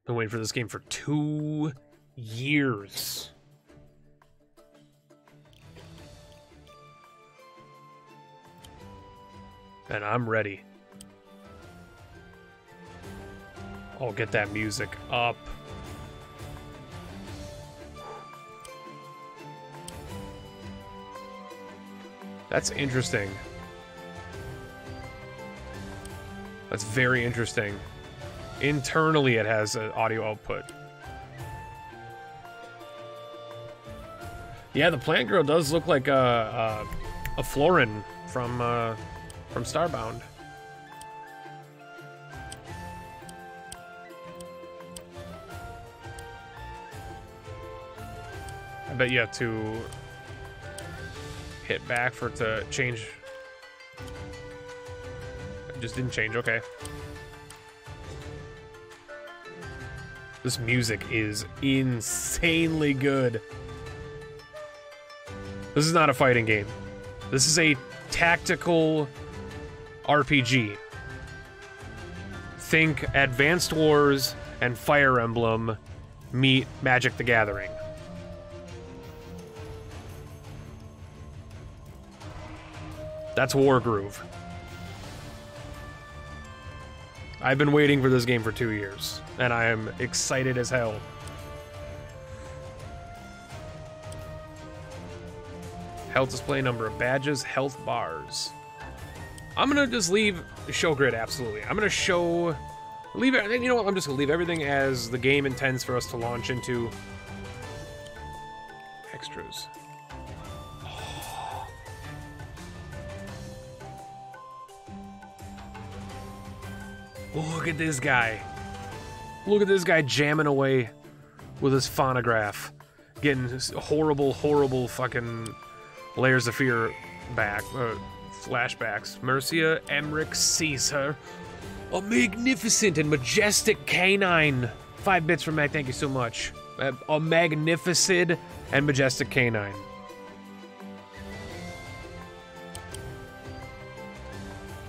Been waiting for this game for 2 years. And I'm ready. Oh, get that music up. That's interesting. That's very interesting. Internally, it has an audio output. Yeah, the plant girl does look like a Florin from Starbound. I bet you have to hit back for it to change. It just didn't change, okay. This music is insanely good. This is not a fighting game. This is a tactical RPG. Think Advanced Wars and Fire Emblem meet Magic the Gathering. That's WarGroove. I've been waiting for this game for 2 years, and I am excited as hell. Health display, number of badges, health bars. I'm gonna just leave the show grid, absolutely. I'm gonna leave it, you know what, I'm just gonna leave everything as the game intends for us to launch into. Extras. Look at this guy. Look at this guy jamming away with his phonograph. Getting horrible, horrible fucking layers of fear back. Flashbacks. Mercia, Emmerich, Caesar. A magnificent and majestic canine. 5 bits from Mac, thank you so much. A magnificent and majestic canine.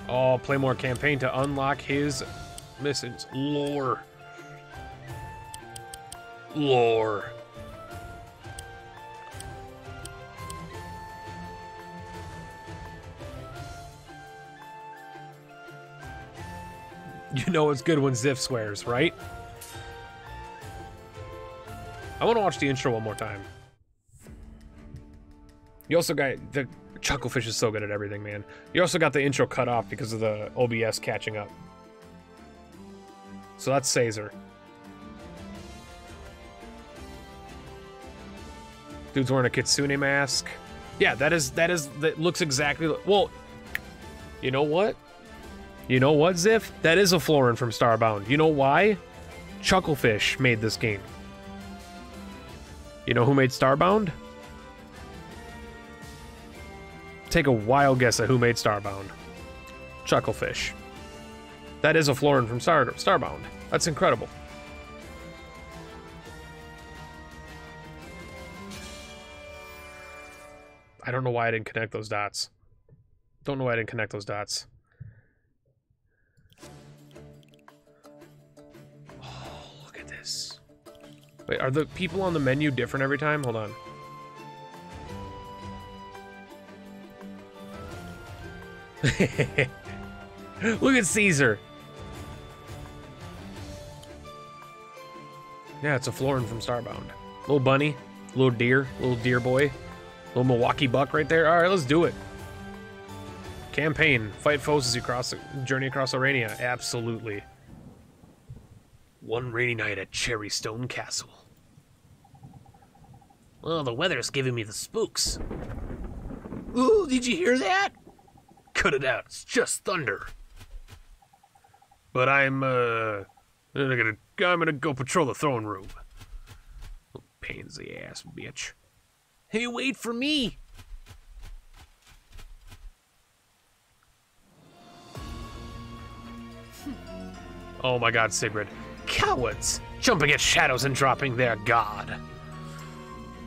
Oh, play more campaign to unlock his missions. Lore. Lore. You know it's good when Ziff swears, right? I want to watch the intro one more time. You also got the Chucklefish is so good at everything, man. You also got the intro cut off because of the OBS catching up. So that's Caesar. Dude's wearing a kitsune mask. Yeah, that looks exactly. Well, you know what? You know what, Ziff? That is a Florin from Starbound. You know why? Chucklefish made this game. You know who made Starbound? Take a wild guess at who made Starbound. Chucklefish. That is a Florin from Starbound. That's incredible. I don't know why I didn't connect those dots. Don't know why I didn't connect those dots. Oh, look at this. Wait, are the people on the menu different every time? Hold on. Look at Caesar. Yeah, it's a Florin from Starbound. Little bunny, little deer boy, little Milwaukee buck right there. All right, let's do it. Campaign, fight foes as you journey across Orania. Absolutely. One rainy night at Cherrystone Castle. Well, the weather's giving me the spooks. Ooh, did you hear that? Cut it out, it's just thunder. But I'm gonna go patrol the throne room. Little pansy ass bitch. Hey, wait for me. Oh my god, Sigrid. Cowards! Jumping at shadows and dropping their guard.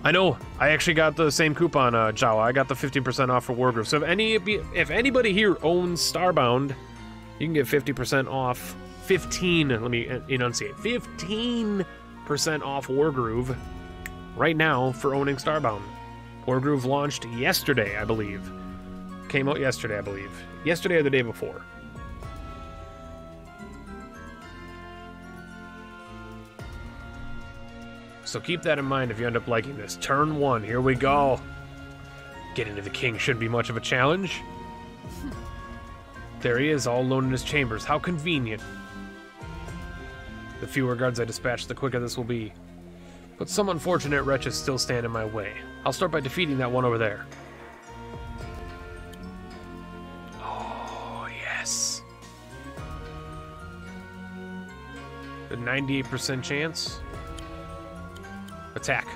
I know, I actually got the same coupon, Jawa. I got the 15% off for WarGroove. So if anybody here owns Starbound, you can get 50% off 15, let me enunciate, 15% off WarGroove right now for owning Starbound. WarGroove launched yesterday, I believe. Came out yesterday, I believe. Yesterday or the day before. So keep that in mind if you end up liking this. Turn 1, here we go. Getting to the king shouldn't be much of a challenge. There he is, all alone in his chambers. How convenient. The fewer guards I dispatch, the quicker this will be. But some unfortunate wretches still stand in my way. I'll start by defeating that one over there. Oh, yes. The 98% chance. Attack.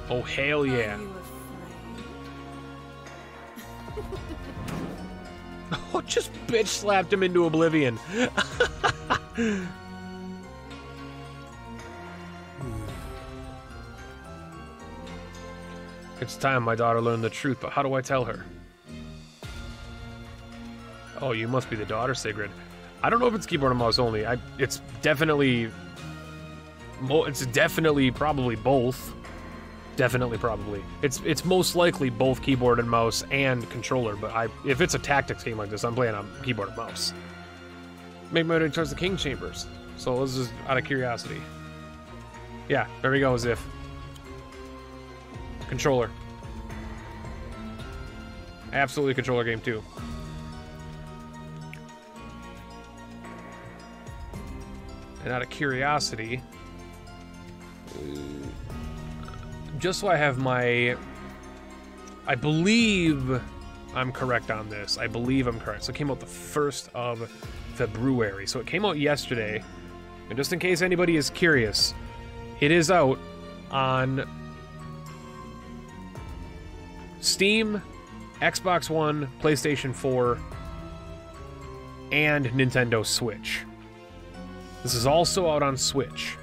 Oh, hell yeah. Oh, just bitch slapped him into oblivion. It's time my daughter learned the truth, but how do I tell her? Oh, you must be the daughter, Sigrid. I don't know if it's keyboard and mouse only. It's definitely probably both. Definitely, probably. It's most likely both keyboard and mouse and controller, but if it's a tactics game like this, I'm playing on keyboard and mouse. Make my way towards the king chambers. So this is out of curiosity. Yeah, there we go, Ziff. Controller. Absolutely controller game too. And out of curiosity, just so I have my... I believe I'm correct on this. I believe I'm correct. So it came out the 1st of February. So it came out yesterday. And just in case anybody is curious, it is out on Steam, Xbox One, PlayStation 4, and Nintendo Switch. This is also out on Switch.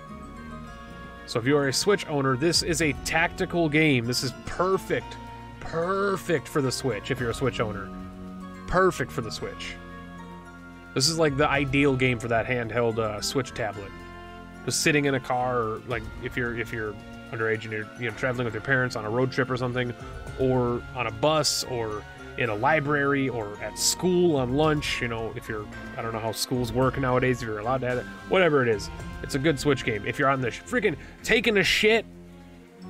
So if you are a Switch owner, this is a tactical game. This is perfect. Perfect for the Switch if you're a Switch owner. Perfect for the Switch. This is like the ideal game for that handheld Switch tablet. Just sitting in a car, or like if you're underage and you're traveling with your parents on a road trip or something, or on a bus, or in a library, or at school on lunch, you know, if you're, I don't know how schools work nowadays, if you're allowed to have it, whatever it is. It's a good Switch game. If you're on the freaking taking a shit,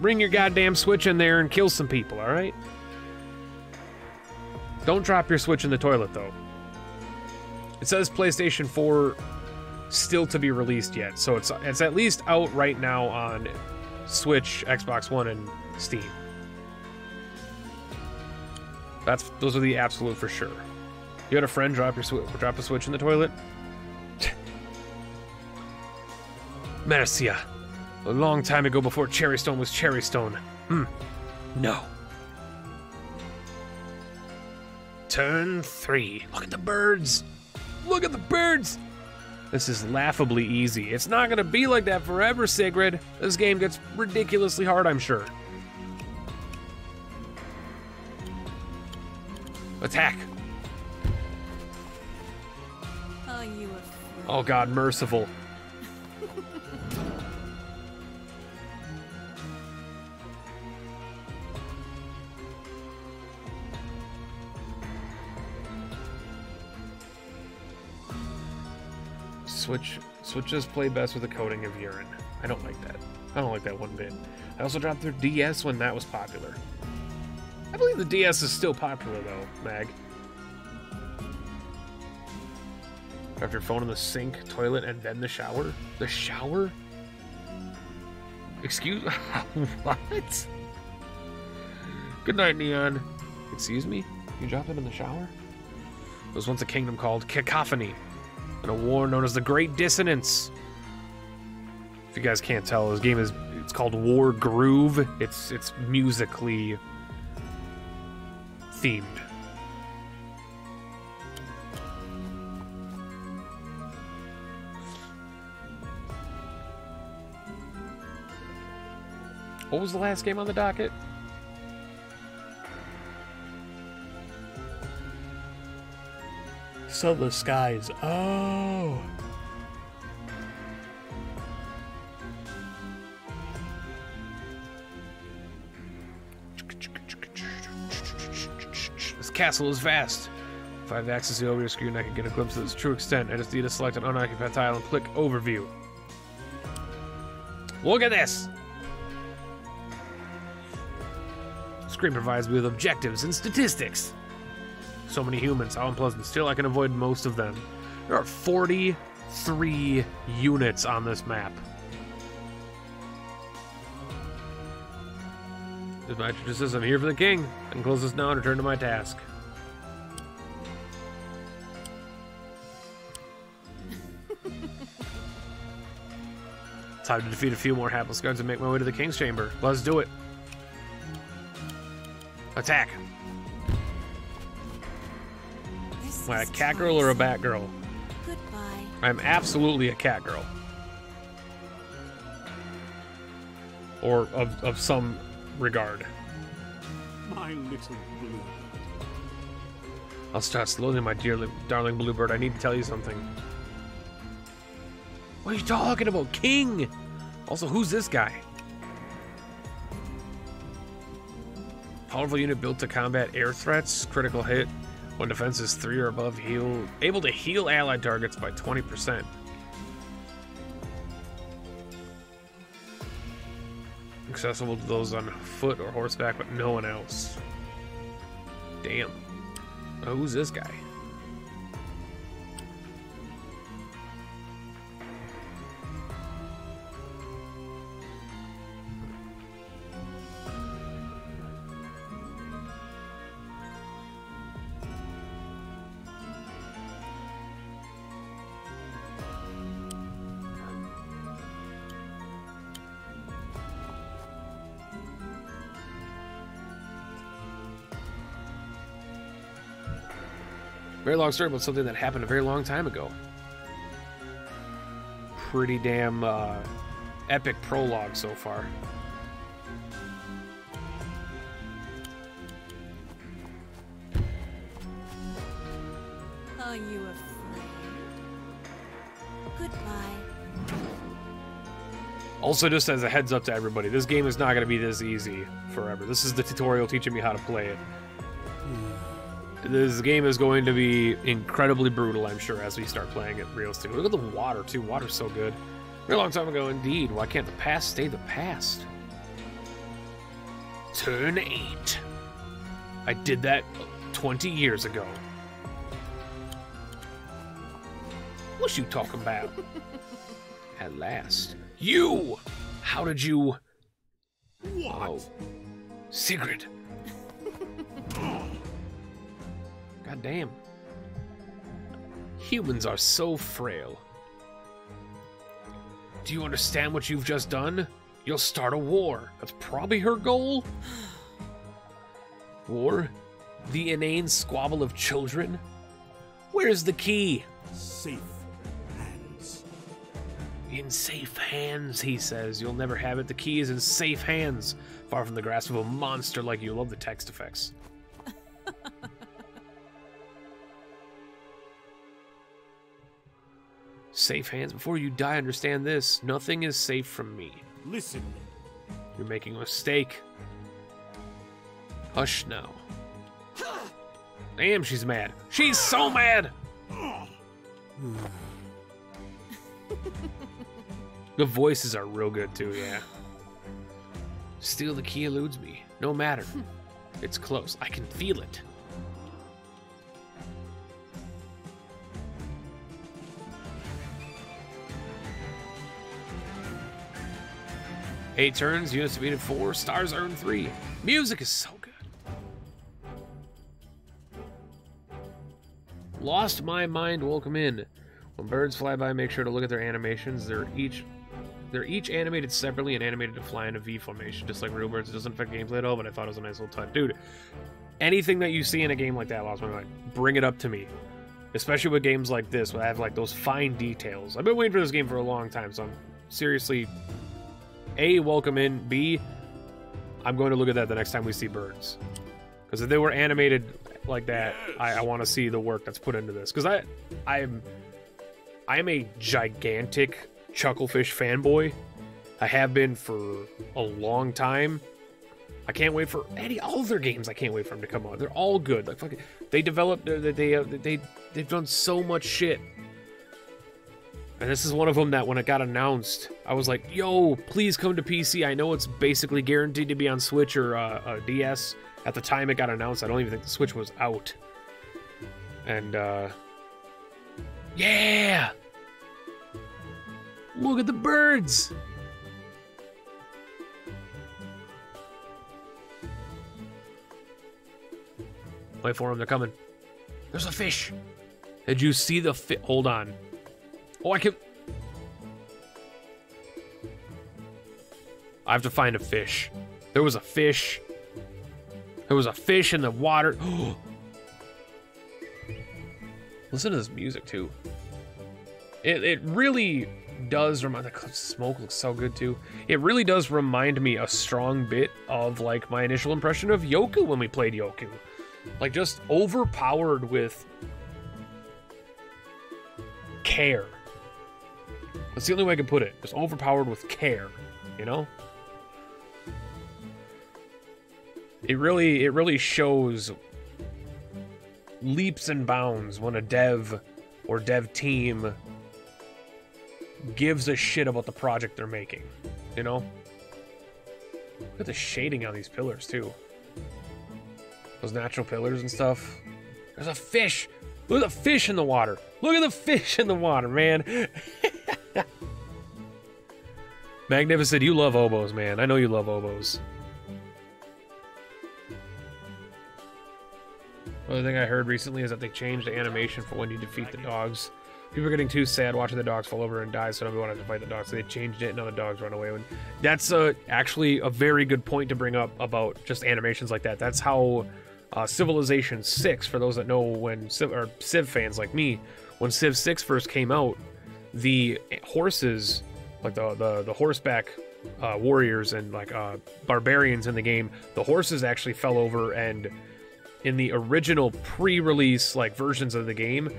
bring your goddamn Switch in there and kill some people, alright? Don't drop your Switch in the toilet, though. It says PlayStation 4 still to be released yet, so it's at least out right now on Switch, Xbox One, and Steam. Those are the absolute for sure. You had a friend drop a Switch in the toilet? Mercia. A long time ago before Cherrystone was Cherrystone. No. Turn 3. Look at the birds. Look at the birds. This is laughably easy. It's not going to be like that forever, Sigrid. This game gets ridiculously hard, I'm sure. Attack. Are you afraid? Oh God, merciful. Switches play best with a coating of urine. I don't like that. I don't like that one bit. I also dropped their DS when that was popular. I believe the DS is still popular though, Mag. Drop your phone in the sink, toilet, and then the shower? The shower? Excuse me? What? Good night, Neon. Excuse me? You dropped it in the shower? There was once a kingdom called Cacophony, and a war known as the Great Dissonance. If you guys can't tell, this game it's called WarGroove. It's musically themed. What was the last game on the docket? So the skies. Oh. This castle is vast. If I have access to the overview screen, I can get a glimpse of its true extent. I just need to select an unoccupied tile and click Overview. Look at this! Screen provides me with objectives and statistics. So many humans, how unpleasant. Still, I can avoid most of them. There are 43 units on this map. This my says I'm here for the king. I can close this now and return to my task. Time to defeat a few more hapless guards and make my way to the king's chamber. Let's do it. Attack. Am I a cat girl or a bat girl? Goodbye. I'm absolutely a cat girl. Or of some regard. My little blue. I'll start slowly, my dear darling bluebird. I need to tell you something. What are you talking about? King! Also, who's this guy? Powerful unit built to combat air threats. Critical hit. When defense is 3 or above, heal. Able to heal allied targets by 20%. Accessible to those on foot or horseback, but no one else. Damn. Oh, who's this guy? Very long story about something that happened a very long time ago. Pretty damn epic prologue so far. Are you afraid? Goodbye. Also, just as a heads up to everybody, this game is not going to be this easy forever. This is the tutorial teaching me how to play it. This game is going to be incredibly brutal, I'm sure, as we start playing it realistically. Look at the water, too. Water's so good. Very long time ago, indeed. Why can't the past stay the past? Turn 8. I did that 20 years ago. What you talking about? At last. You! How did you... What? Oh. Sigrid. God damn. Humans are so frail. Do you understand what you've just done? You'll start a war. That's probably her goal. War? The inane squabble of children? Where's the key? Safe hands. In safe hands, he says. You'll never have it. The key is in safe hands. Far from the grasp of a monster like you. Love the text effects. Safe hands. Before you die, understand this. Nothing is safe from me. Listen. You're making a mistake. Hush now. Damn, she's mad. She's so mad! The voices are real good, too, yeah. Still, the key eludes me. No matter. It's close. I can feel it. Eight turns, units defeated 4, stars earned 3. Music is so good. Lost my mind, welcome in. When birds fly by, make sure to look at their animations. They're each animated separately and animated to fly in a V formation, just like real birds. It doesn't affect gameplay at all, but I thought it was a nice little touch. Dude, anything that you see in a game like that, lost my mind. Bring it up to me. Especially with games like this, where I have like those fine details. I've been waiting for this game for a long time, so I'm seriously... A, welcome in. B, I'm going to look at that the next time we see birds. Because if they were animated like that, I want to see the work that's put into this, because I'm a gigantic Chucklefish fanboy. I have been for a long time. I can't wait for all of their games. I can't wait for them to come out. They're all good. Like fucking, they developed. They've done so much shit. And this is one of them that when it got announced, I was like, "Yo, please come to PC." I know it's basically guaranteed to be on Switch or DS. At the time it got announced, I don't even think the Switch was out. And yeah, look at the birds. Wait for them, they're coming. There's a fish. Did you see the fish? Hold on. Oh, I have to find a fish. There was a fish. There was a fish in the water. Listen to this music, too. It really does remind... The smoke looks so good, too. It really does remind me a strong bit of, like, my initial impression of Yoku when we played Yoku. Like, just overpowered with care. That's the only way I can put it. Just overpowered with care, you know? It really shows leaps and bounds when a dev or dev team gives a shit about the project they're making, you know? Look at the shading on these pillars, too. Those natural pillars and stuff. There's a fish. Look at the fish in the water. Look at the fish in the water, man. Magnificent, you love oboes, man. I know you love oboes. Another thing I heard recently is that they changed the animation for when you defeat the dogs. People are getting too sad watching the dogs fall over and die, so nobody wanted to fight the dogs. So they changed it, and now the dogs run away. That's actually a very good point to bring up about just animations like that. That's how Civilization 6, for those that know, when Civ fans like me, when Civ 6 first came out, the horses, like the horseback warriors and like barbarians in the game, the horses actually fell over, and in the original pre-release like versions of the game,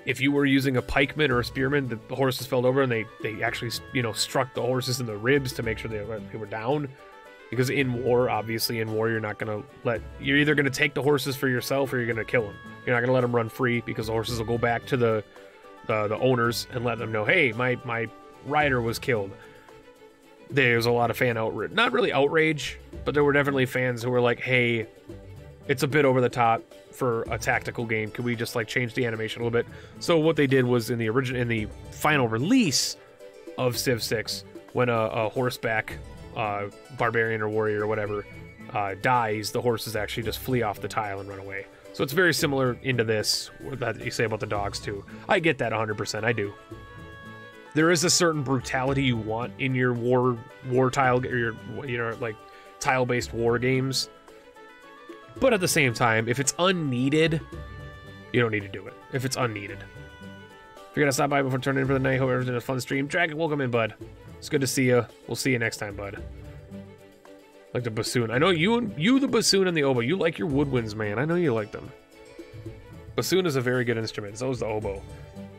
if you were using a pikeman or a spearman, the horses fell over and they actually, you know, struck the horses in the ribs to make sure they were down. Because in war, obviously in war, you're not gonna you're either gonna take the horses for yourself or you're gonna kill them. You're not gonna let them run free, because the horses will go back to the owners and let them know, hey, my rider was killed. There's a lot of fan outrage, not really outrage, but there were definitely fans who were like, hey, it's a bit over the top for a tactical game. Could we just like change the animation a little bit? So what they did was in the final release of Civ 6, when a horseback barbarian or warrior or whatever dies, the horses actually just flee off the tile and run away. So it's very similar into this that you say about the dogs too. I get that 100%. I do. There is a certain brutality you want in your war tile, or your, you know, like tile-based war games. But at the same time, if it's unneeded, you don't need to do it. If it's unneeded. If you're gonna stop by before turning in for the night, hope everyone's in a fun stream. Dragon, welcome in, bud. It's good to see you. We'll see you next time, bud. Like the bassoon. I know you the bassoon and the oboe. You like your woodwinds, man. I know you like them. Bassoon is a very good instrument. So is the oboe.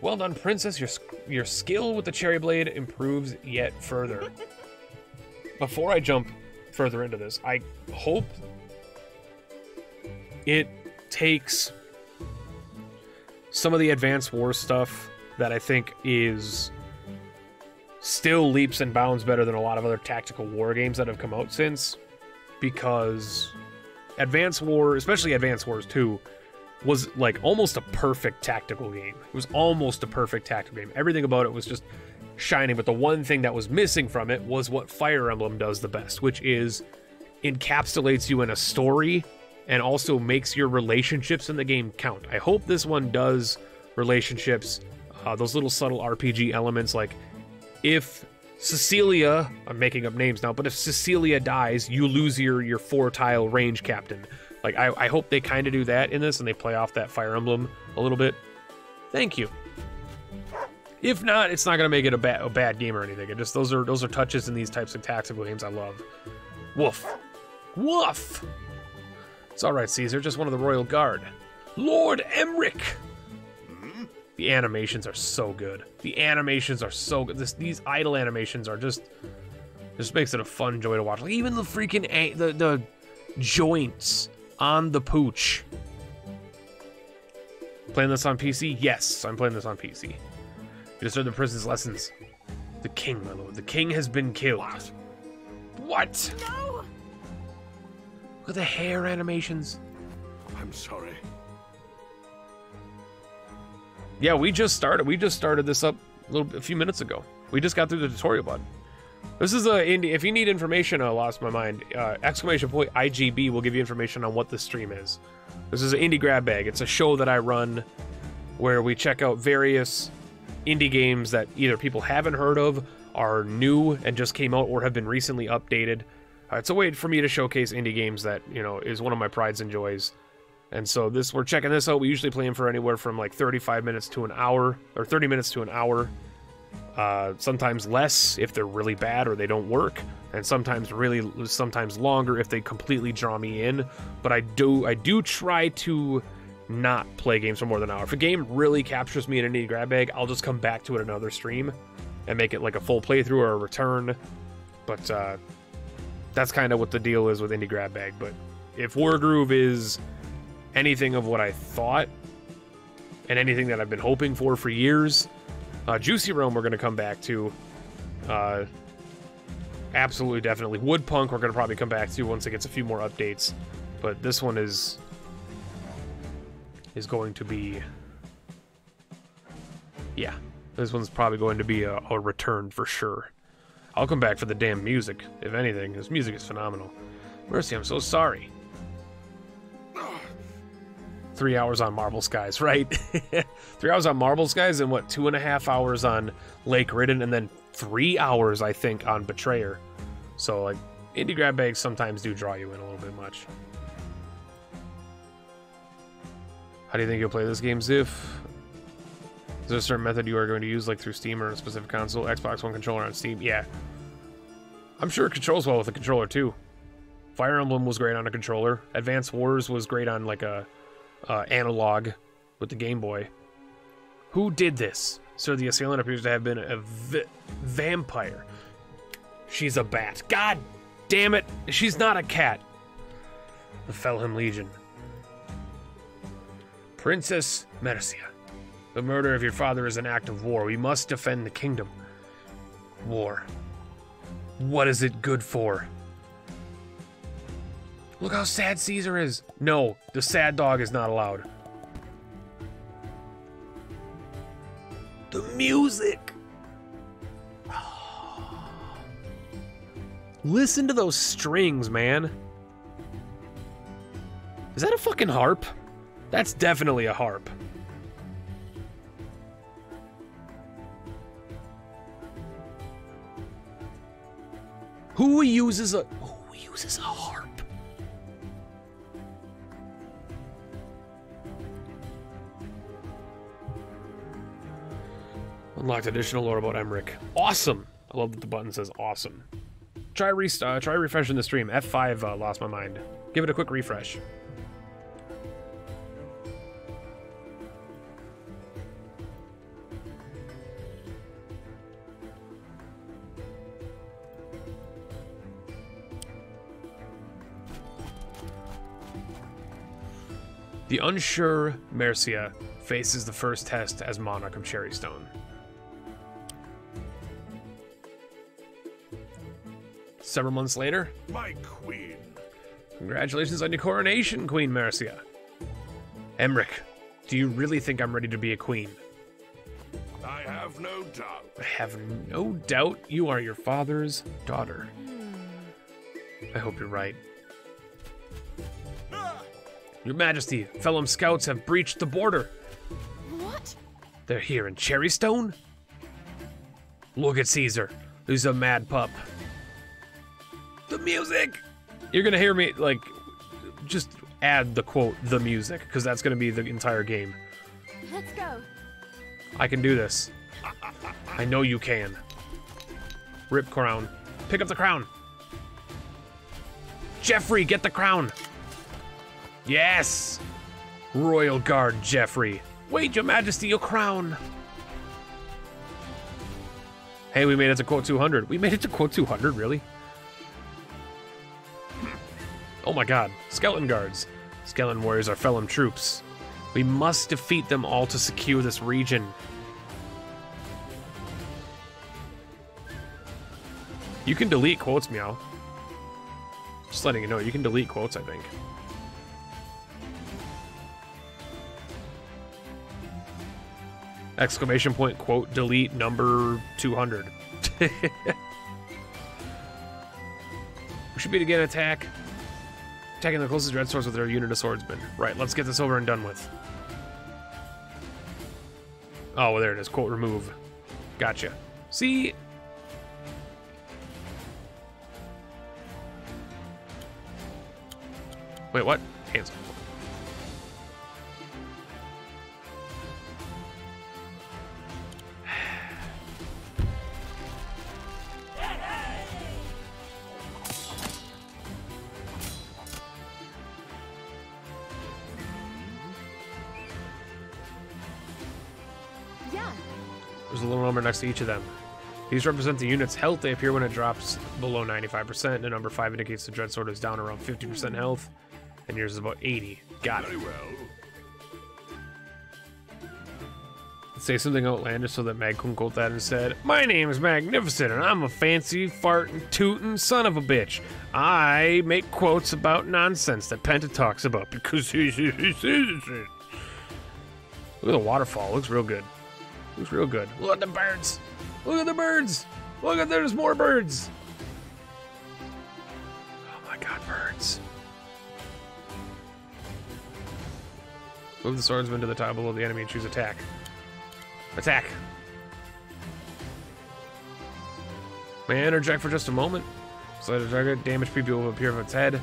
Well done, princess. Your skill with the cherry blade improves yet further. Before I jump further into this, I hope it takes some of the Advanced Wars stuff that I think is still leaps and bounds better than a lot of other tactical war games that have come out since, because Advanced War, especially Advanced Wars 2, was like almost a perfect tactical game. It was almost a perfect tactical game. Everything about it was just shining, but the one thing that was missing from it was what Fire Emblem does the best, which is encapsulates you in a story and also makes your relationships in the game count. I hope this one does relationships, those little subtle RPG elements, like if Cecilia, I'm making up names now, but if Cecilia dies, you lose your 4-tile range captain. Like, I hope they kind of do that in this, and they play off that Fire Emblem a little bit. Thank you. If not, it's not going to make it a bad game or anything. It just, those are touches in these types of tactical games I love. Woof. Woof! It's alright, Caesar, just one of the royal guard. Lord Emmerich! The animations are so good. The animations are so good. These idle animations are just makes it a fun joy to watch. Like even the freaking the joints on the pooch. Playing this on PC? Yes, I'm playing this on PC. You disturb the prison's lessons. The king, my lord. The king has been killed. What? No! Look at the hair animations. I'm sorry. Yeah, we just started this up a few minutes ago. We just got through the tutorial, bud. This is if you need information, I lost my mind. Exclamation point IGB will give you information on what the stream is. This is an indie grab bag. It's a show that I run where we check out various indie games that either people haven't heard of, are new and just came out, or have been recently updated. It's a way for me to showcase indie games that, you know, is one of my prides and joys. And so we're checking this out. We usually play them for anywhere from like 35 minutes to an hour, or 30 minutes to an hour. Sometimes less if they're really bad or they don't work, and sometimes longer if they completely draw me in. But I do try to not play games for more than an hour. If a game really captures me in an indie grab bag, I'll just come back to it another stream and make it like a full playthrough or a return. But that's kind of what the deal is with indie grab bag. But if WarGroove is anything of what I thought, and anything that I've been hoping for years, Juicy Realm we're going to come back to. Absolutely, definitely. Woodpunk we're going to probably come back to once it gets a few more updates. But this one is going to be... Yeah, this one's probably going to be a return for sure. I'll come back for the damn music, if anything. This music is phenomenal. Mercy, I'm so sorry. 3 hours on Marble Skies, right? 3 hours on Marble Skies and what, 2.5 hours on Lake Ridden, and then 3 hours, I think, on Betrayer. So, like, indie grab bags sometimes do draw you in a little bit much. How do you think you'll play this game, Ziff? Is there a certain method you are going to use, like through Steam or a specific console? Xbox One controller on Steam? Yeah. I'm sure it controls well with a controller, too. Fire Emblem was great on a controller. Advance Wars was great on, like, a analog with the Game Boy. Who did this? Sir, the assailant appears to have been a vampire. She's a bat. God damn it! She's not a cat. The Felham Legion. Princess Mercia. The murder of your father is an act of war. We must defend the kingdom. War. What is it good for? Look how sad Caesar is. No, the sad dog is not allowed. The music. Listen to those strings, man. Is that a fucking harp? That's definitely a harp. Who uses a harp? Unlocked additional lore about Emmerich. Awesome! I love that the button says awesome. Try refreshing the stream. F5 lost my mind. Give it a quick refresh. The unsure Mercia faces the first test as monarch of Cherrystone. Several months later. My queen. Congratulations on your coronation, Queen Mercia. Emmerich, do you really think I'm ready to be a queen? I have no doubt. I have no doubt you are your father's daughter. I hope you're right. Your Majesty, Felham scouts have breached the border. What? They're here in Cherrystone? Look at Caesar. He's a mad pup. The music! You're gonna hear me, like, just add the quote, the music, because that's gonna be the entire game. Let's go. I can do this. I know you can. Rip crown. Pick up the crown. Jeffrey, get the crown. Yes! Royal Guard Jeffrey. Wait, your majesty, your crown. Hey, we made it to quote 200. We made it to quote 200, really? Oh my god. Skeleton guards. Skeleton warriors are felon troops. We must defeat them all to secure this region. You can delete quotes, Meow. Just letting you know, you can delete quotes, I think. Exclamation point, quote, delete number 200. We should be to get an attack. Attacking the closest red swords with their unit of swordsmen. Right, let's get this over and done with. Oh, well, there it is. Quote, remove. Gotcha. See? Wait, what? Cancel. Yeah. There's a little number next to each of them. These represent the unit's health. They appear when it drops below 95%. The number 5 indicates the dreadsword is down around 50% health, and yours is about 80. Got it. Very well. Say something outlandish so that Mag can quote that instead. My name is Magnificent, and I'm a fancy, farting, tootin' son of a bitch. I make quotes about nonsense that Penta talks about because he's citizen. Look at the waterfall. Looks real good. Looks real good. Look at the birds. Look at the birds. Look at there's more birds. Oh my god, birds. Move the swordsman to the top below the enemy and choose attack. Attack. May I interject for just a moment? Select a target. Damage people will appear from its head.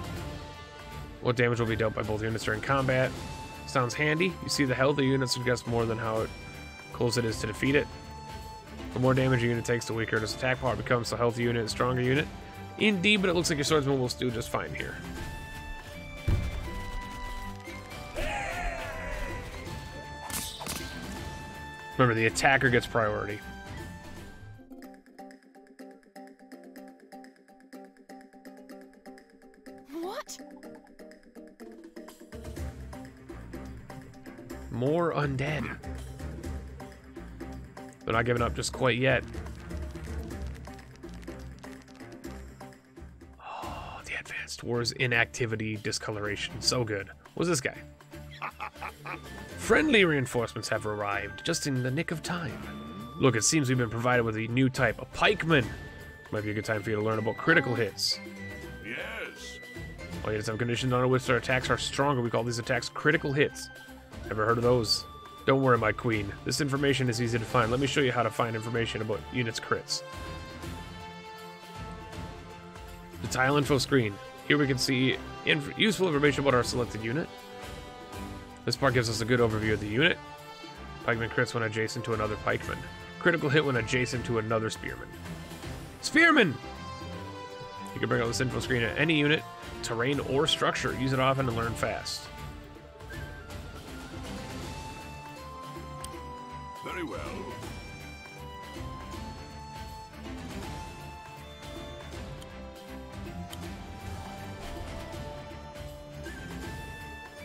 What damage will be dealt by both units during combat? Sounds handy. You see the health of the unit suggests more than how close it is to defeat it. The more damage a unit takes, the weaker its attack power becomes. The healthy unit is stronger unit. Indeed, but it looks like your swordsman will do just fine here. Remember, the attacker gets priority. What? More undead. They're not giving up just quite yet. Oh, the advanced wars inactivity discoloration. So good. What's this guy? Friendly reinforcements have arrived, just in the nick of time. Look, it seems we've been provided with a new type, a pikeman. Might be a good time for you to learn about critical hits. Yes. All units have conditions under which their attacks are stronger. We call these attacks critical hits. Ever heard of those? Don't worry, my queen. This information is easy to find. Let me show you how to find information about units' crits. The tile info screen. Here we can see useful information about our selected unit. This part gives us a good overview of the unit. Pikeman crits when adjacent to another pikeman. Critical hit when adjacent to another spearman. Spearman! You can bring out this info screen at any unit, terrain, or structure. Use it often and learn fast. Very well.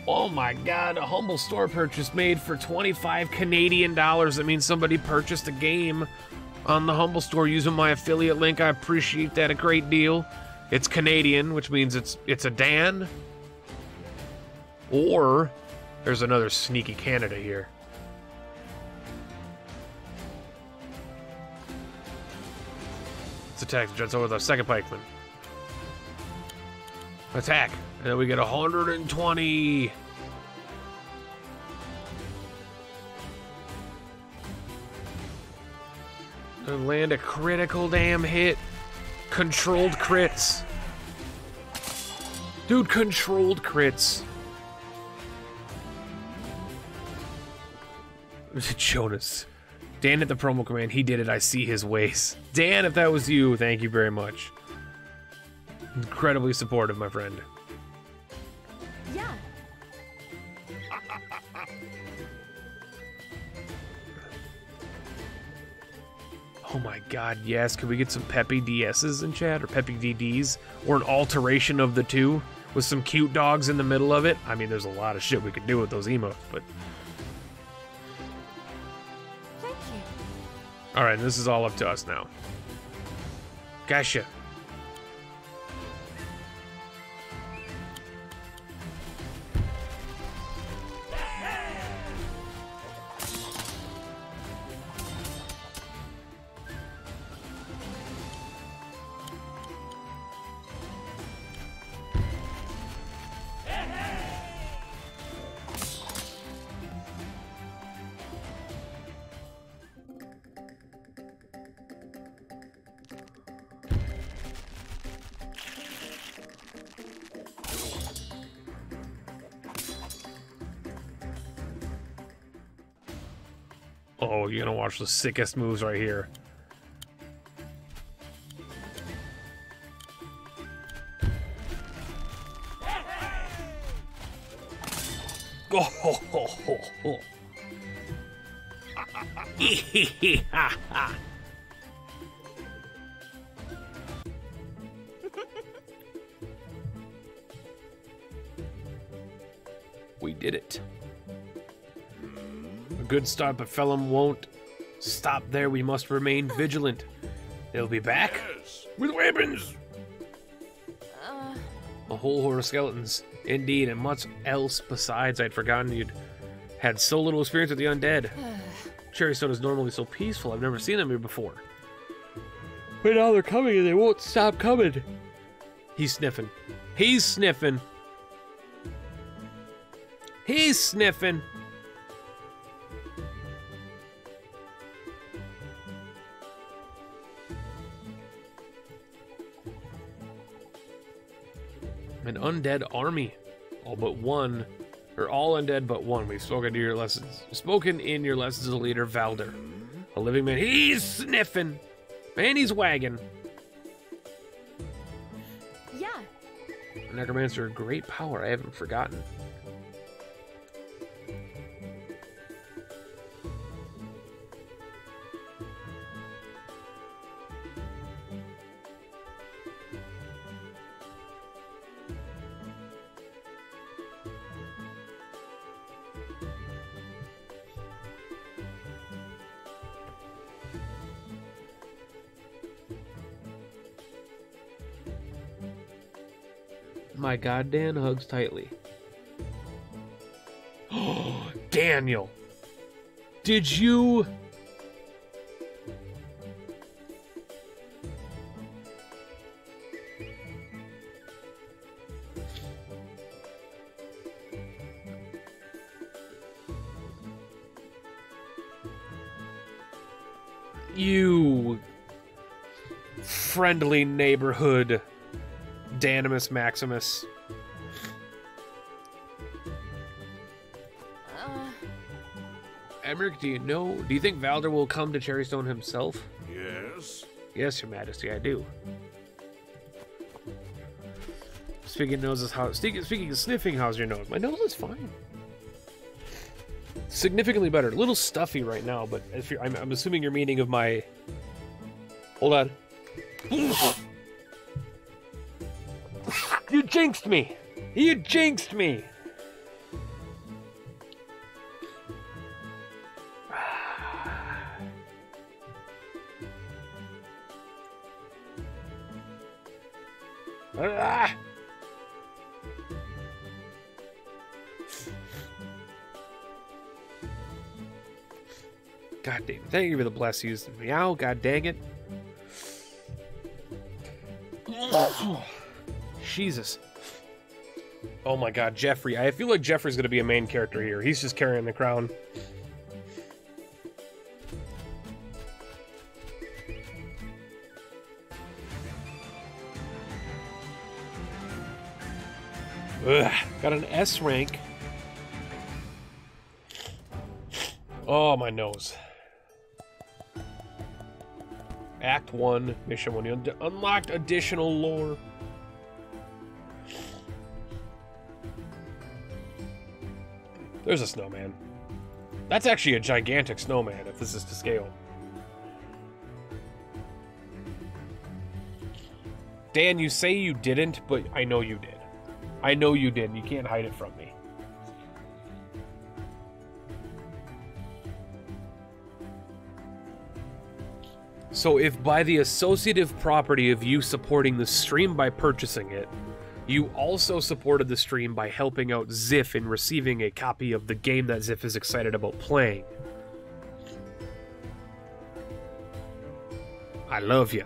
Oh my god, a humble store purchase made for 25 Canadian dollars. That means somebody purchased a game on the humble store using my affiliate link. I appreciate that a great deal. It's Canadian, which means it's a Dan. Or there's another sneaky Canada here. Let's attack the Jets with our second pikeman. Attack. And then we get 120. And land a critical damn hit. Controlled crits. Dude, controlled crits. Jonas. Dan hit the promo command. He did it. I see his ways. Dan, if that was you, thank you very much. Incredibly supportive, my friend. Yeah. Oh my god, yes. Could we get some peppy DSs in chat? Or peppy DDs? Or an alteration of the two? With some cute dogs in the middle of it? I mean, there's a lot of shit we could do with those emotes, but... Thank you. Alright, this is all up to us now. Gotcha. Oh, you're gonna watch the sickest moves right here. Oh, ho, ho, ho, ho. We did it. A good start, but Felum won't stop there. We must remain vigilant. They'll be back Yes. with weapons. Uh, A whole horde of skeletons. Indeed, and much else besides. I'd forgotten you'd had so little experience with the undead. Cherrystone is normally so peaceful. I've never seen them here before. But now they're coming and they won't stop coming. He's sniffing. He's sniffing. He's sniffing. An undead army. All but one. Or all undead but one. We've spoken to your lessons. Spoken in your lessons as a leader, Valder. A living man. He's sniffing. And he's wagging. yeah. Necromancer, great power. I haven't forgotten. My god, Dan hugs tightly. Oh, Daniel! Did you... You... friendly neighborhood... Danimus Maximus. Emmerich, do you think Valder will come to Cherrystone himself? Yes. Yes, Your Majesty, I do. Speaking of noses, speaking of sniffing, how's your nose? My nose is fine. Significantly better. A little stuffy right now, but if I'm assuming you're meaning of my... Hold on. You jinxed me! You jinxed me! Ah! God damn it. Thank you for the blessings. Meow, god dang it. Jesus. Oh my god, Jeffrey. I feel like Jeffrey's gonna be a main character here. He's just carrying the crown. Ugh, got an S rank. Oh, my nose. Act 1, Mission 1. You unlocked additional lore. There's a snowman. That's actually a gigantic snowman, if this is to scale. Dan, you say you didn't, but I know you did. I know you did. You can't hide it from me. So if by the associative property of you supporting the stream by purchasing it, you also supported the stream by helping out Ziff in receiving a copy of the game that Ziff is excited about playing, I love you.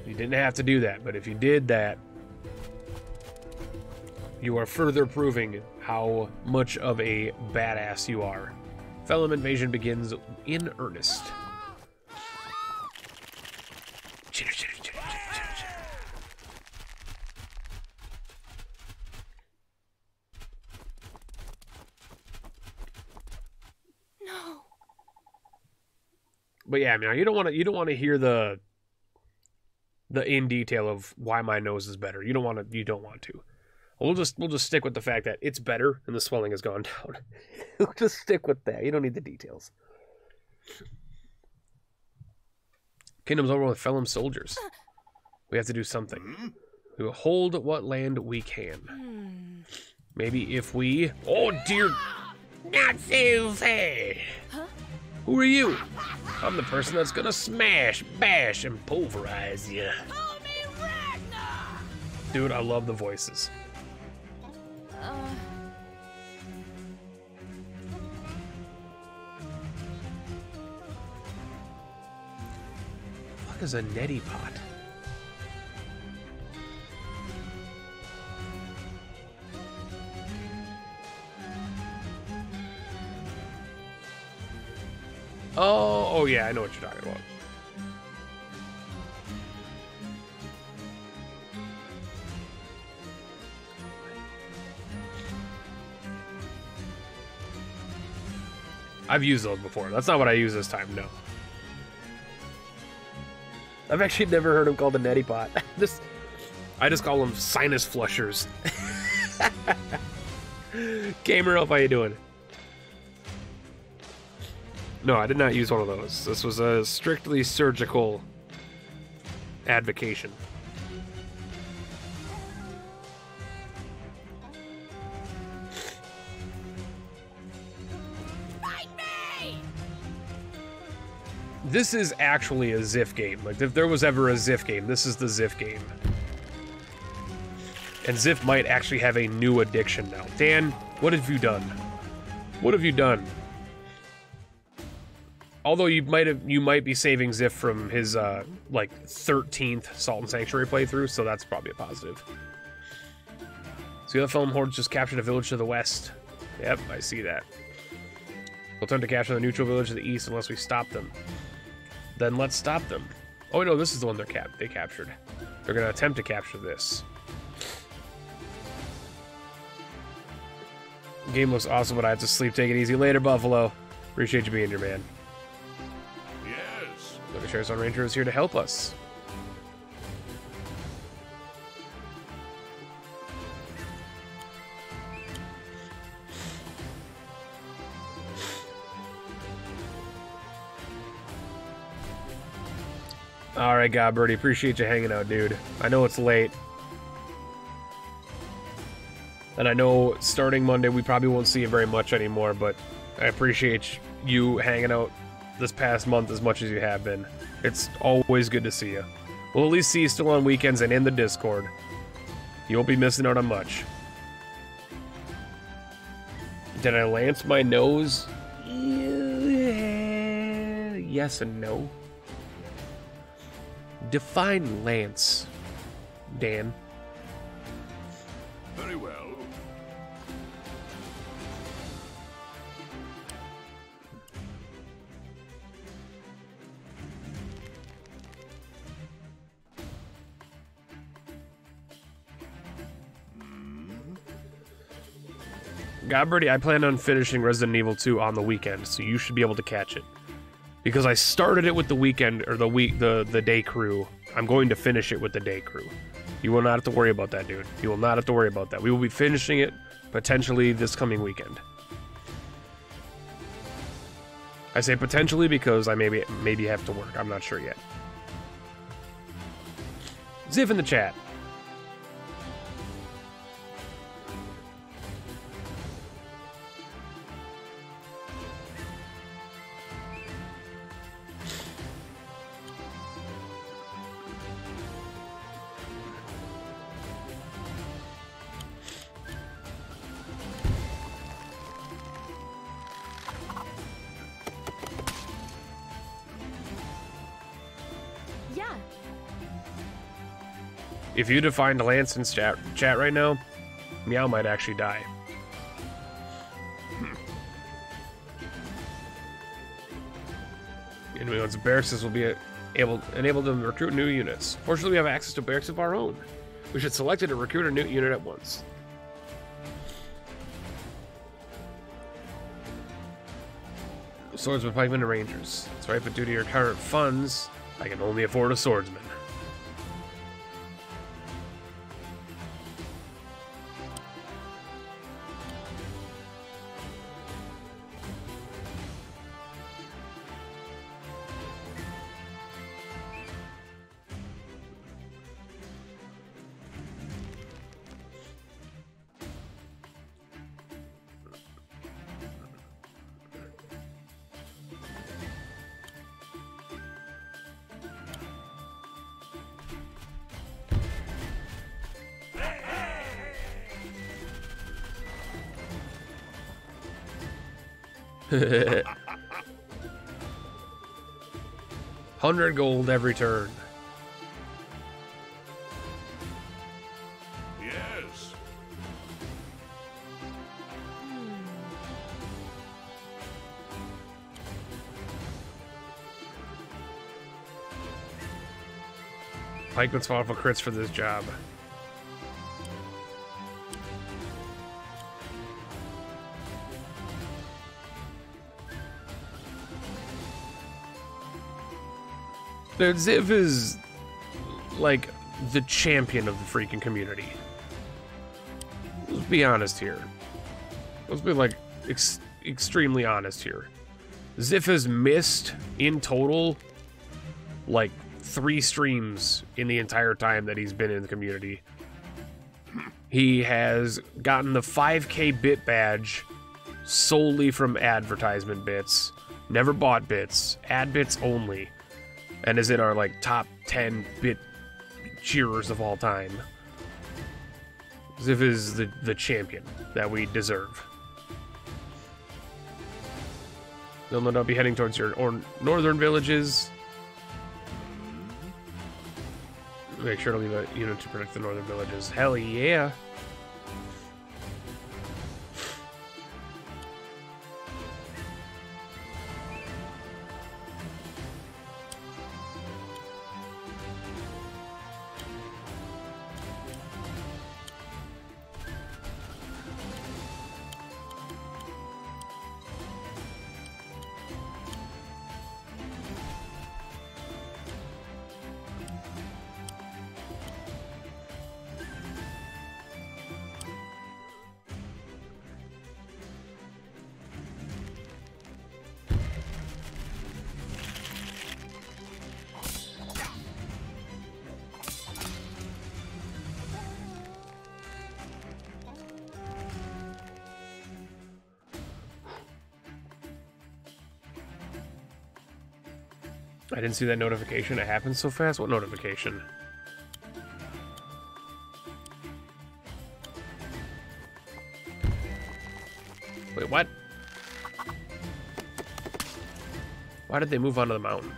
You didn't have to do that, but if you did that, you are further proving how much of a badass you are. Felon invasion begins in earnest. Chitter, chitter, chitter, chitter, chitter, chitter. No. But yeah, man, you don't want to hear the in detail of why my nose is better. You don't want to. We'll just stick with the fact that it's better and the swelling has gone down. We'll just stick with that. You don't need the details. Kingdom's over with felon soldiers. We have to do something. We will hold what land we can. Maybe if we... Oh, dear... Not so fast! Huh? Who are you? I'm the person that's gonna smash, bash, and pulverize you. Call me Ragnar! Dude, I love the voices. What is a neti pot? Oh yeah, I know what you're talking about. I've used those before. That's not what I use this time, no. I've actually never heard them called a neti pot. I just call them sinus flushers. Gamer Elf, how you doing? No, I did not use one of those. This was a strictly surgical advocation. This is actually a Ziff game. Like, if there was ever a Ziff game, this is the Ziff game. And Ziff might actually have a new addiction now. Dan, what have you done? What have you done? Although you might be saving Ziff from his like 13th Salt and Sanctuary playthrough, so that's probably a positive. So the other film hordes just captured a village to the west. Yep, I see that. They'll attempt to capture the neutral village to the east unless we stop them. Then let's stop them. Oh no, this is the one they captured. They're gonna attempt to capture this. Game looks awesome, but I have to sleep. Take it easy later, Buffalo. Appreciate you being here, man. Yes. Look, the Sheriff's Ranger is here to help us. Alright, Godbirdie, appreciate you hanging out, dude. I know it's late. And I know starting Monday we probably won't see you very much anymore, but I appreciate you hanging out this past month as much as you have been. It's always good to see you. We'll at least see you still on weekends and in the Discord. You won't be missing out on much. Did I lance my nose? Yes and no. Define lance, Dan. Very well. Godbirdie, I plan on finishing Resident Evil 2 on the weekend, so you should be able to catch it. Because I started it with the weekend, or the day crew. I'm going to finish it with the day crew. You will not have to worry about that, dude. You will not have to worry about that. We will be finishing it, potentially, this coming weekend. I say potentially because I maybe have to work. I'm not sure yet. Ziff in the chat. Yeah. If you defined Lance in chat right now, Meow might actually die. Anyway, once barracks will be enable them to recruit new units. Fortunately, we have access to barracks of our own. We should select it and recruit a new unit at once. Swordsman, pikemen, and rangers. That's right, but due to your current funds, I can only afford a swordsman. $100 gold every turn. Yes. Pikeman's powerful crits for this job. Dude, Ziv is like the champion of the freaking community. Let's be honest here. Let's be like extremely honest here. Ziv has missed in total like 3 streams in the entire time that he's been in the community. He has gotten the 5K bit badge solely from advertisement bits. Never bought bits. Ad bits only. And is in our like top 10 bit cheerers of all time. Ziv is the champion that we deserve. They'll no doubt be heading towards your northern villages. Make sure to leave a unit to protect the northern villages. Hell yeah! I didn't see that notification. It happened so fast. What notification? Wait, what? Why did they move onto the mountain?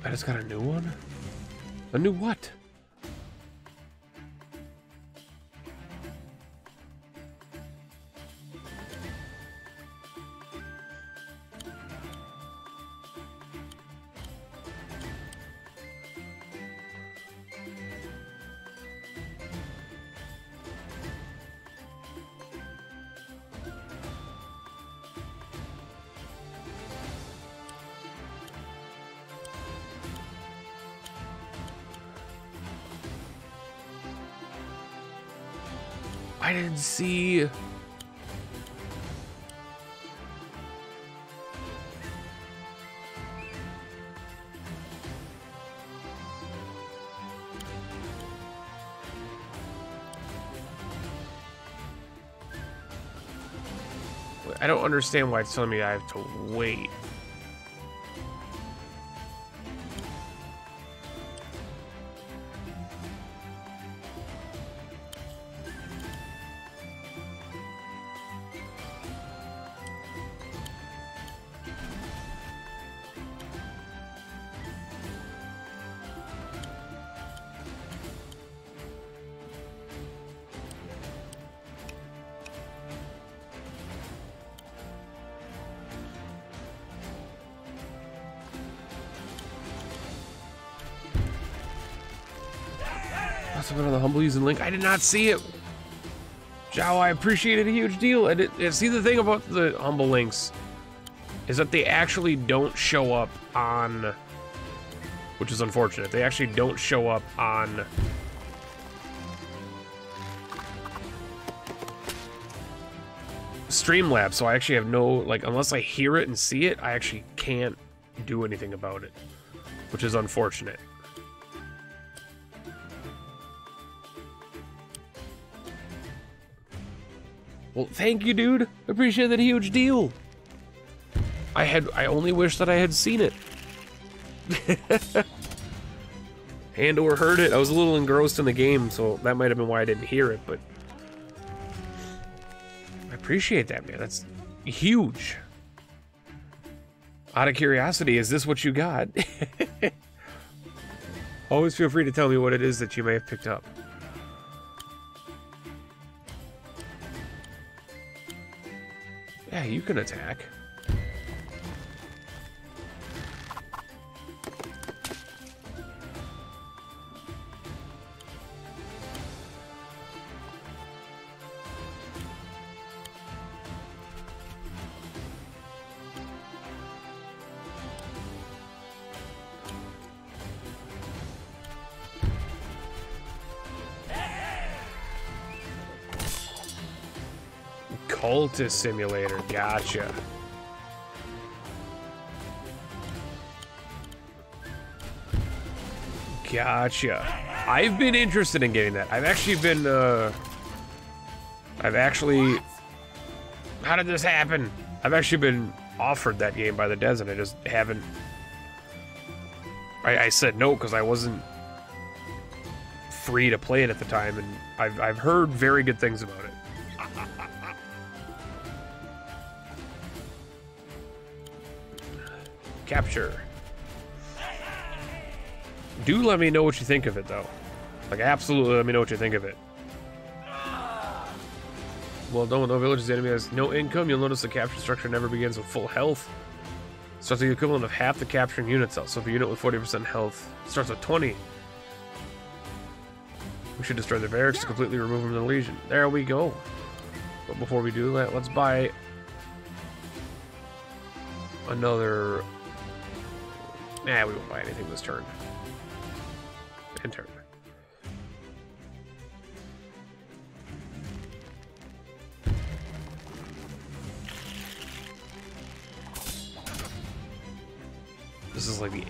I just got a new one? A new what? I didn't see. I don't understand why it's telling me I have to wait. Something on the Humble using link. I did not see it. Zhao, I appreciate it a huge deal. See, the thing about the Humble links is that they actually don't show up on, which is unfortunate. They actually don't show up on Streamlabs, so I actually have no, like, unless I hear it and see it, I actually can't do anything about it, which is unfortunate. Well, thank you, dude. Appreciate that huge deal. I only wish that I had seen it. And or heard it. I was a little engrossed in the game, so that might have been why I didn't hear it, but I appreciate that, man. That's huge. Out of curiosity, is this what you got? Always feel free to tell me what it is that you may have picked up. Yeah, you can attack. Cultist simulator, gotcha. Gotcha. I've been interested in getting that. I've actually been, how did this happen? I've actually been offered that game by the Des, and I just haven't. I said no because I wasn't free to play it at the time, and I've heard very good things about it. Capture. Do let me know what you think of it, though. Like, absolutely let me know what you think of it. Well done with no villages. The enemy has no income. You'll notice the capture structure never begins with full health. Starts with the equivalent of half the capturing unit cell. So if a unit with 40% health starts with 20, we should destroy the barracks to completely remove them from the Legion. There we go. But before we do that, let's buy another. Nah, we won't buy anything this turn. End turn. This is like the.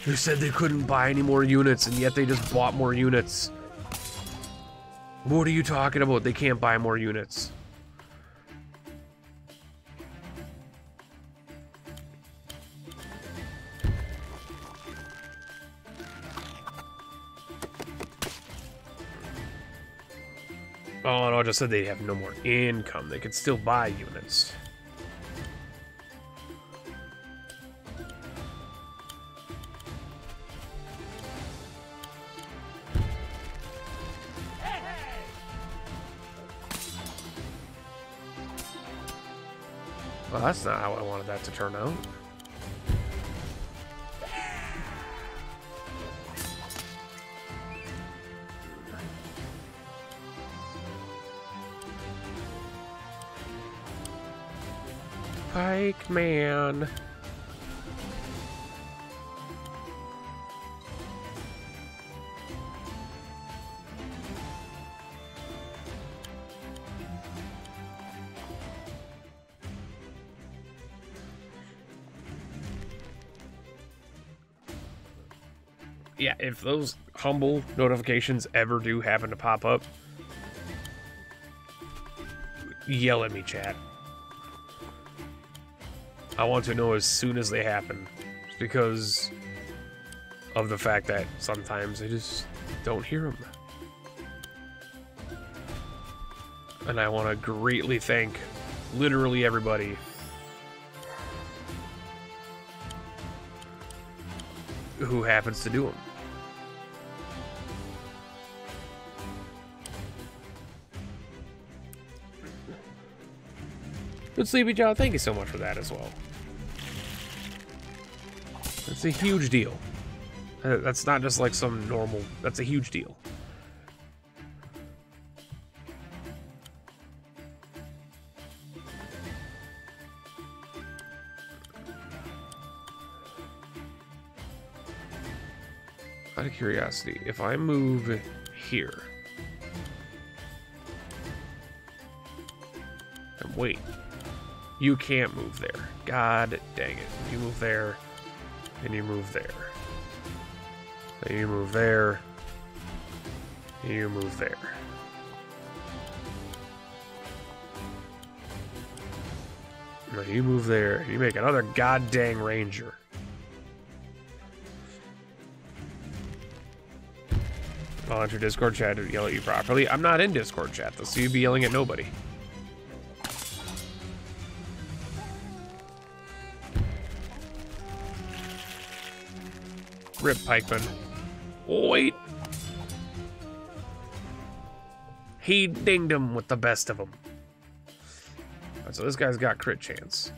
Who said they couldn't buy any more units, and yet they just bought more units? What are you talking about? They can't buy more units. Oh, no, I just said they have no more income. They could still buy units. Well, that's not how I wanted that to turn out. Pike man. Yeah, if those humble notifications ever do happen to pop up, yell at me, chat. I want to know as soon as they happen, just because of the fact that sometimes I just don't hear them. And I want to greatly thank literally everybody who happens to do them. Good Sleepy Joe, thank you so much for that as well. That's a huge deal. That's not just like some normal, that's a huge deal. Out of curiosity, if I move here and wait, you can't move there. God dang it. You move there, and you move there. Then you move there, and you move there. Now you move there, and you make another god dang ranger. I'll enter Discord chat to yell at you properly. I'm not in Discord chat, though, so you'd be yelling at nobody. Rip Pikeman. Oh, wait. He dinged him with the best of them. Alright, so this guy's got crit chance.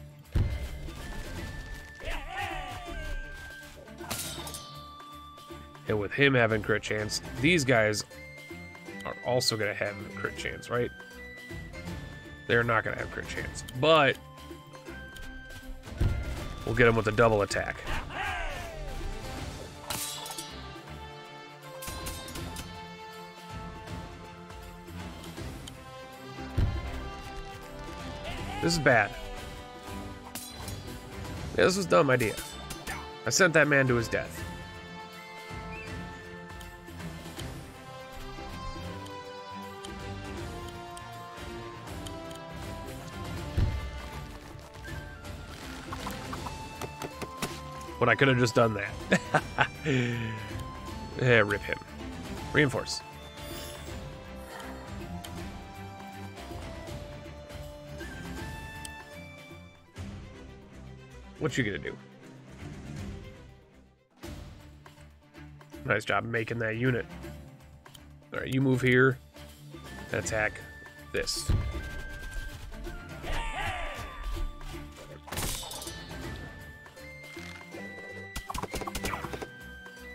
And with him having crit chance, these guys are also going to have crit chance, right? They're not going to have crit chance. But we'll get them with a double attack. This is bad. Yeah, this was a dumb idea. I sent that man to his death. When I could have just done that. Yeah, rip him. Reinforce. What you gonna do? Nice job making that unit. Alright, you move here and attack this.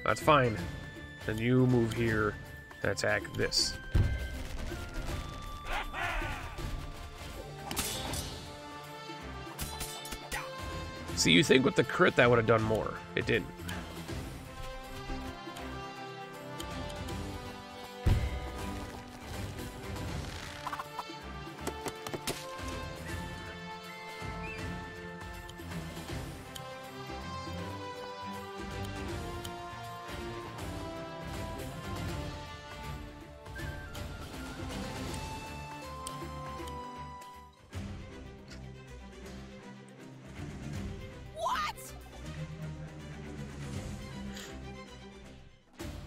That's fine. Then you move here and attack this. See, you think with the crit that would have done more. It didn't.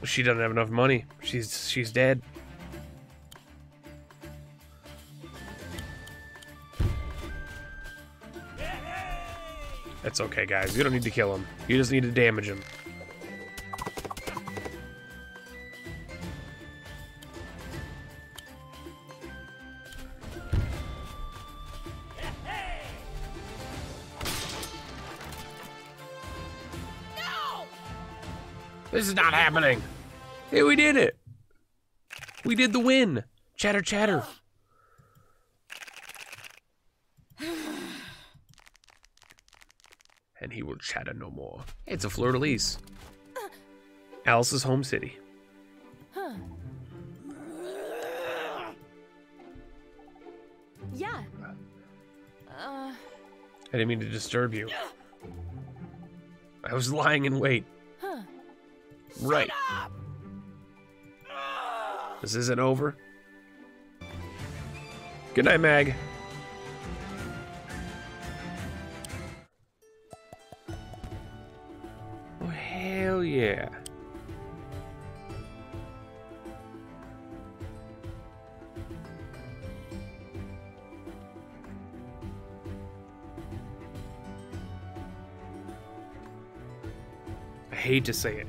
She doesn't have enough money. She's dead. It's okay, guys. You don't need to kill him. You just need to damage him. This is not happening. Hey, we did it. We did the win. Chatter, chatter. And he will chatter no more. It's a fleur-de-lis. Alice's home city. Yeah. I didn't mean to disturb you. I was lying in wait. Right. This isn't over. Good night, Mag. Oh, hell yeah. I hate to say it.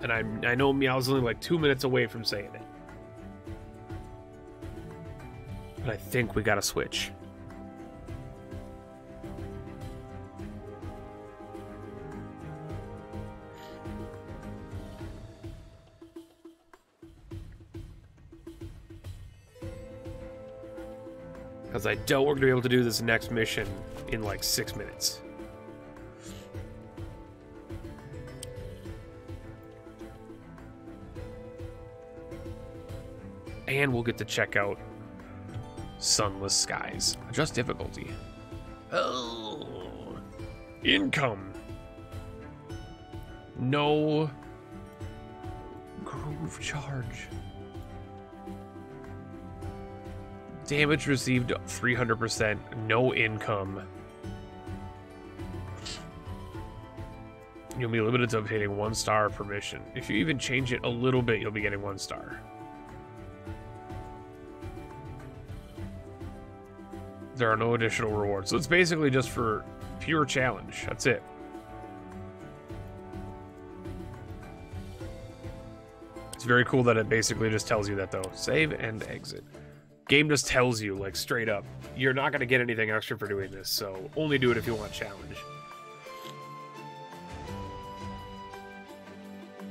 And I know Meow's only like 2 minutes away from saying it. But I think we gotta switch. Because I doubt we're gonna be able to do this next mission in like 6 minutes. And we'll get to check out Sunless Skies. Adjust difficulty. Oh. Income. No groove charge. Damage received 300%. No income. You'll be limited to obtaining 1 star per mission. If you even change it a little bit, you'll be getting 1 star. There are no additional rewards. So it's basically just for pure challenge. That's it. It's very cool that it basically just tells you that, though. Save and exit. Game just tells you, like, straight up, you're not going to get anything extra for doing this, so only do it if you want challenge.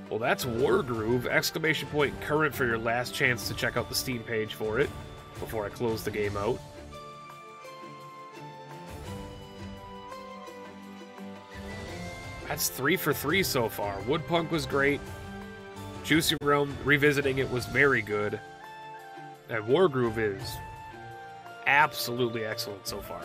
Well, that's WarGroove! Exclamation point current for your last chance to check out the Steam page for it before I close the game out. That's 3 for 3 so far. Woodpunk was great. Juicy Realm, revisiting it, was very good. And WarGroove is absolutely excellent so far.